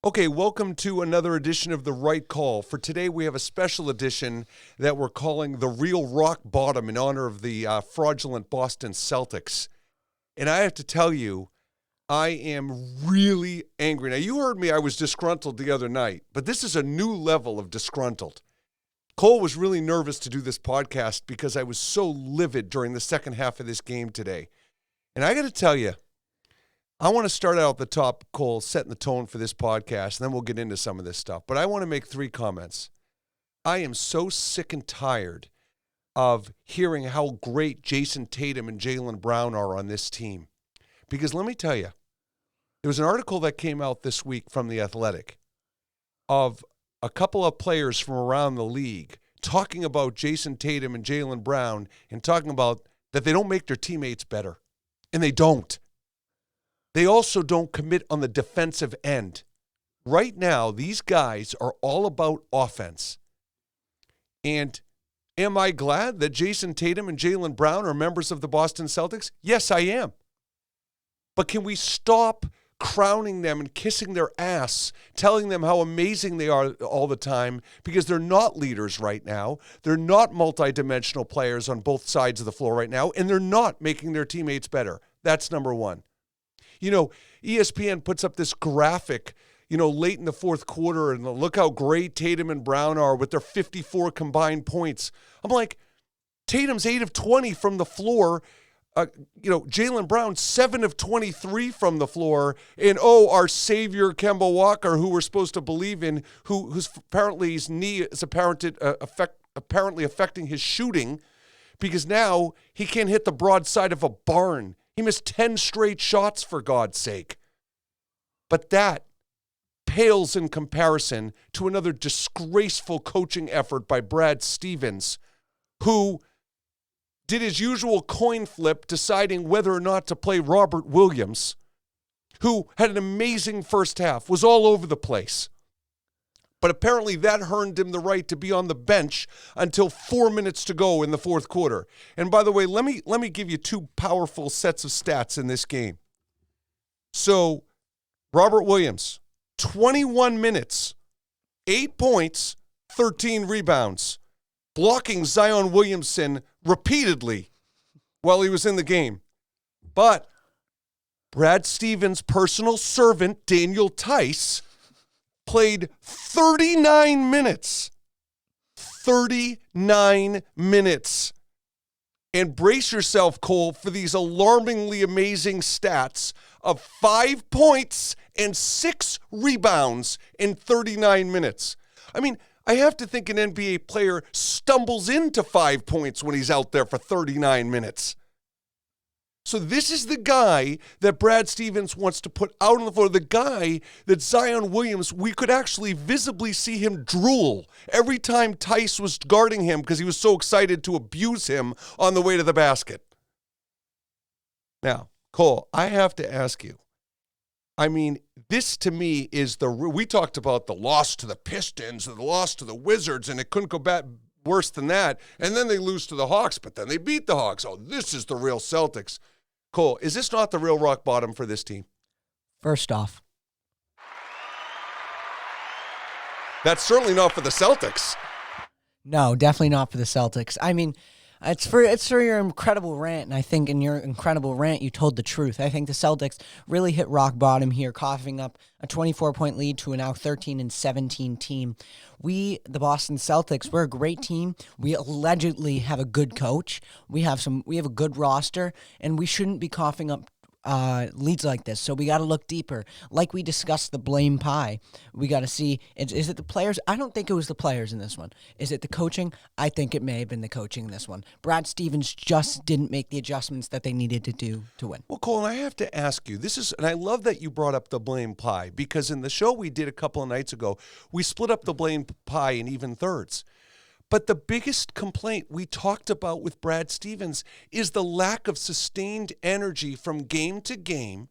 Okay, welcome to another edition of The Right Call. For today, we have a special edition that we're calling The Real Rock Bottom in honor of the fraudulent Boston Celtics. And I have to tell you, I am really angry. Now, you heard me, I was disgruntled the other night, but this is a new level of disgruntled. Cole was really nervous to do this podcast because I was so livid during the second half of this game today. And I got to tell you, I want to start out at the top, Cole, setting the tone for this podcast, and then we'll get into some of this stuff. But I want to make three comments. I am so sick and tired of hearing how great Jason Tatum and Jaylen Brown are on this team. Because let me tell you, there was an article that came out this week from The Athletic of a couple of players from around the league talking about Jason Tatum and Jaylen Brown and talking about that they don't make their teammates better. And they don't. They also don't commit on the defensive end. Right now, these guys are all about offense. And am I glad that Jason Tatum and Jaylen Brown are members of the Boston Celtics? Yes, I am. But can we stop crowning them and kissing their ass, telling them how amazing they are all the time, because they're not leaders right now. They're not multidimensional players on both sides of the floor right now, and they're not making their teammates better. That's number one. You know, ESPN puts up this graphic, late in the fourth quarter, and look how great Tatum and Brown are with their 54 combined points. I'm like, Tatum's 8 of 20 from the floor. Jaylen Brown, 7 of 23 from the floor. And, our savior, Kemba Walker, who we're supposed to believe in, who's apparently his knee is apparently affecting his shooting because now he can't hit the broadside of a barn. He missed 10 straight shots, for God's sake. But that pales in comparison to another disgraceful coaching effort by Brad Stevens, who did his usual coin flip deciding whether or not to play Robert Williams, who had an amazing first half, was all over the place. But apparently that earned him the right to be on the bench until 4 minutes to go in the fourth quarter. And by the way, let me give you two powerful sets of stats in this game. So, Robert Williams, 21 minutes, 8 points, 13 rebounds, blocking Zion Williamson repeatedly while he was in the game. But Brad Stevens' personal servant, Daniel Tice, played 39 minutes. 39 minutes. And brace yourself, Cole, for these alarmingly amazing stats of 5 points and 6 rebounds in 39 minutes. I mean, I have to think an NBA player stumbles into 5 points when he's out there for 39 minutes. So this is the guy that Brad Stevens wants to put out on the floor, the guy that Zion Williams, we could actually visibly see him drool every time Tice was guarding him because he was so excited to abuse him on the way to the basket. Now, Cole, I have to ask you, I mean, this to me is we talked about the loss to the Pistons and the loss to the Wizards, and it couldn't go back worse than that. And then they lose to the Hawks, but then they beat the Hawks. Oh, this is the real Celtics. Cole, is this not the real rock bottom for this team? First off, that's certainly not for the Celtics. No, definitely not for the Celtics. I mean, it's for your incredible rant, and I think in your incredible rant, you told the truth. I think the Celtics really hit rock bottom here, coughing up a 24-point lead to a now 13-17 team. We, the Boston Celtics, we're a great team. We allegedly have a good coach. We have a good roster, and we shouldn't be coughing up leads like this. So we got to look deeper. Like we discussed the blame pie, we got to see, is it the players? I don't think it was the players in this one. Is it the coaching? I think it may have been the coaching in this one. Brad Stevens just didn't make the adjustments that they needed to do to win. Well, Cole, and I have to ask you, and I love that you brought up the blame pie, because in the show we did a couple of nights ago, we split up the blame pie in even thirds. But the biggest complaint we talked about with Brad Stevens is the lack of sustained energy from game to game,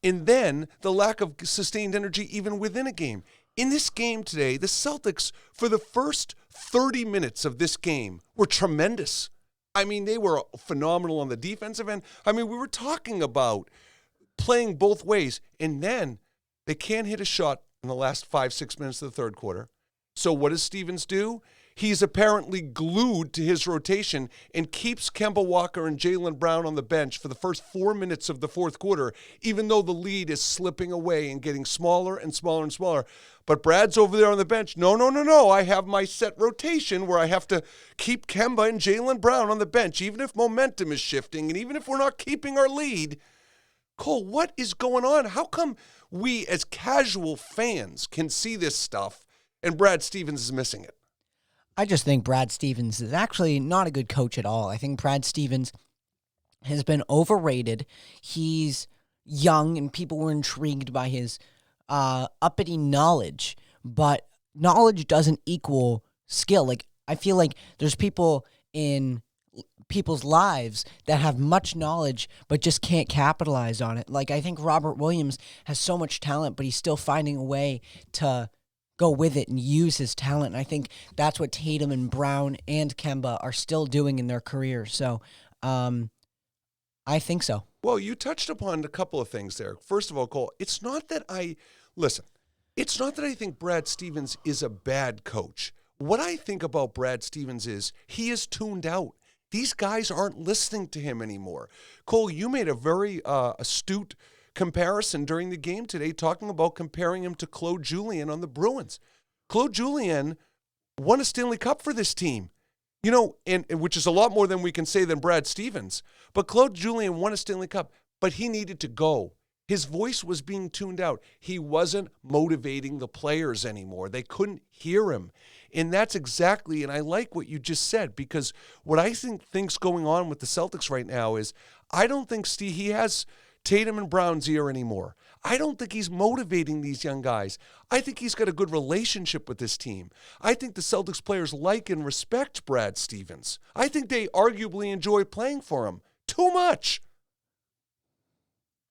and then the lack of sustained energy even within a game. In this game today, the Celtics, for the first 30 minutes of this game, were tremendous. I mean, they were phenomenal on the defensive end. I mean, we were talking about playing both ways, and then they can't hit a shot in the last 5-6 minutes of the third quarter. So what does Stevens do? He's apparently glued to his rotation and keeps Kemba Walker and Jaylen Brown on the bench for the first 4 minutes of the fourth quarter, even though the lead is slipping away and getting smaller and smaller and smaller. But Brad's over there on the bench. No. I have my set rotation where I have to keep Kemba and Jaylen Brown on the bench, even if momentum is shifting and even if we're not keeping our lead. Cole, what is going on? How come we as casual fans can see this stuff and Brad Stevens is missing it? I just think Brad Stevens is actually not a good coach at all. I think Brad Stevens has been overrated. He's young, and people were intrigued by his uppity knowledge, but knowledge doesn't equal skill. Like, I feel like there's people in people's lives that have much knowledge but just can't capitalize on it. Like, I think Robert Williams has so much talent, but he's still finding a way to go with it and use his talent. And I think that's what Tatum and Brown and Kemba are still doing in their careers. So I think so. Well, you touched upon a couple of things there. First of all, Cole, it's not that I think Brad Stevens is a bad coach. What I think about Brad Stevens is he is tuned out. These guys aren't listening to him anymore. Cole, you made a very astute comparison during the game today, talking about comparing him to Claude Julien on the Bruins. Claude Julien won a Stanley Cup for this team, and which is a lot more than we can say than Brad Stevens. But Claude Julien won a Stanley Cup, but he needed to go. His voice was being tuned out. He wasn't motivating the players anymore. They couldn't hear him. And that's exactly, and I like what you just said, because what I think's going on with the Celtics right now is I don't think he has Tatum and Brown's ear anymore. I don't think he's motivating these young guys. I think he's got a good relationship with this team. I think the Celtics players like and respect Brad Stevens. I think they arguably enjoy playing for him too much.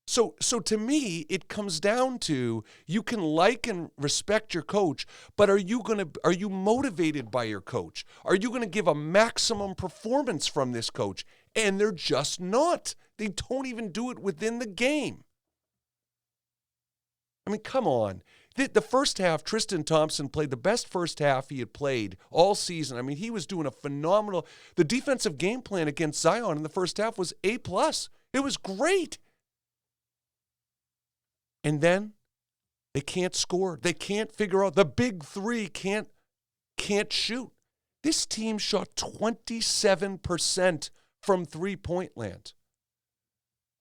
So to me, it comes down to you can like and respect your coach, but are you motivated by your coach? Are you going to give a maximum performance from this coach? And they're just not. They don't even do it within the game. I mean, come on. The first half, Tristan Thompson played the best first half he had played all season. I mean, he was doing a phenomenal. The defensive game plan against Zion in the first half was A+. It was great. And then they can't score. They can't figure out. The big three can't shoot. This team shot 27% from three-point land.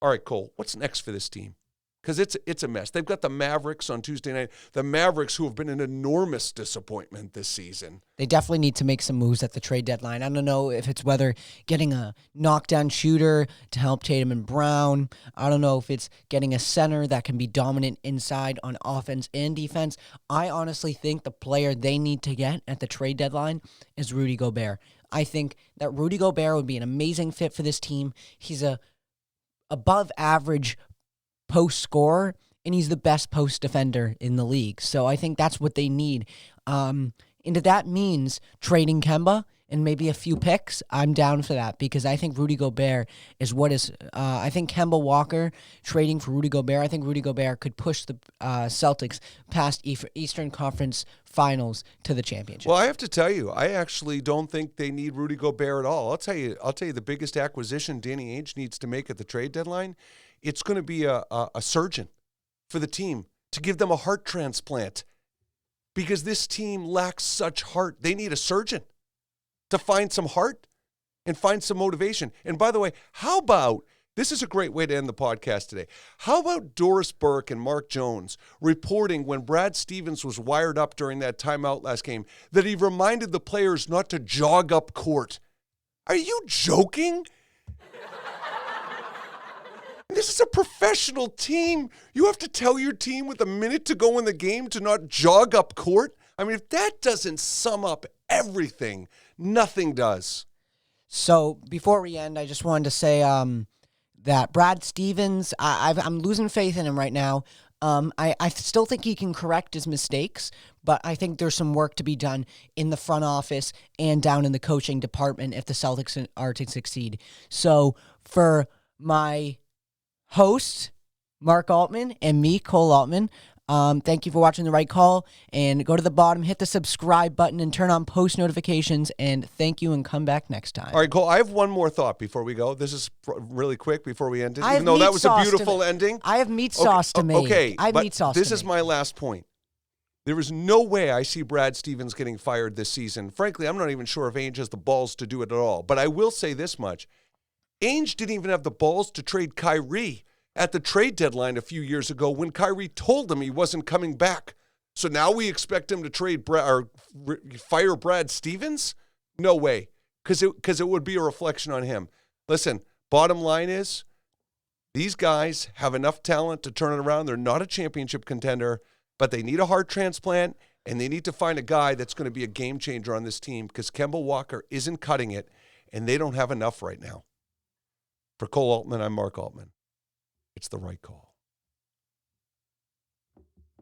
All right, Cole, what's next for this team? Because it's a mess. They've got the Mavericks on Tuesday night. The Mavericks, who have been an enormous disappointment this season. They definitely need to make some moves at the trade deadline. I don't know if it's whether getting a knockdown shooter to help Tatum and Brown. I don't know if it's getting a center that can be dominant inside on offense and defense. I honestly think the player they need to get at the trade deadline is Rudy Gobert. I think that Rudy Gobert would be an amazing fit for this team. He's a above average post scorer, and he's the best post defender in the league. So I think that's what they need. And if that means trading Kemba and maybe a few picks, I'm down for that, because I think Rudy Gobert is what is. I think Kemba Walker trading for Rudy Gobert. I think Rudy Gobert could push the Celtics past Eastern Conference Finals to the championship. Well, I have to tell you, I actually don't think they need Rudy Gobert at all. I'll tell you the biggest acquisition Danny Ainge needs to make at the trade deadline. It's going to be a surgeon for the team to give them a heart transplant, because this team lacks such heart. They need a surgeon to find some heart and find some motivation. And by the way, how about, this is a great way to end the podcast today, how about Doris Burke and Mark Jones reporting when Brad Stevens was wired up during that timeout last game that he reminded the players not to jog up court? Are you joking? This is a professional team. You have to tell your team with a minute to go in the game to not jog up court? I mean, if that doesn't sum up everything, nothing does. So before we end, I just wanted to say that Brad Stevens, I'm losing faith in him right now. I still think he can correct his mistakes, but I think there's some work to be done in the front office and down in the coaching department if the Celtics are to succeed. So for my host, Mark Altman, and me, Cole Altman, Thank you for watching The Right Call. And go to the bottom, hit the subscribe button, and turn on post notifications. And thank you, and come back next time. All right, Cole, I have one more thought before we go. This is really quick before we end it, I even have though that meat was a sauce beautiful ending. I have meat sauce to make. Okay, I have but meat sauce this to is make. my last point. There is no way I see Brad Stevens getting fired this season. Frankly, I'm not even sure if Ainge has the balls to do it at all. But I will say this much. Ainge didn't even have the balls to trade Kyrie at the trade deadline a few years ago when Kyrie told him he wasn't coming back. So now we expect him to fire Brad Stevens? No way, because it would be a reflection on him. Listen, bottom line is these guys have enough talent to turn it around. They're not a championship contender, but they need a heart transplant, and they need to find a guy that's going to be a game changer on this team because Kemba Walker isn't cutting it, and they don't have enough right now. For Cole Altman, I'm Mark Altman. It's The Right Call.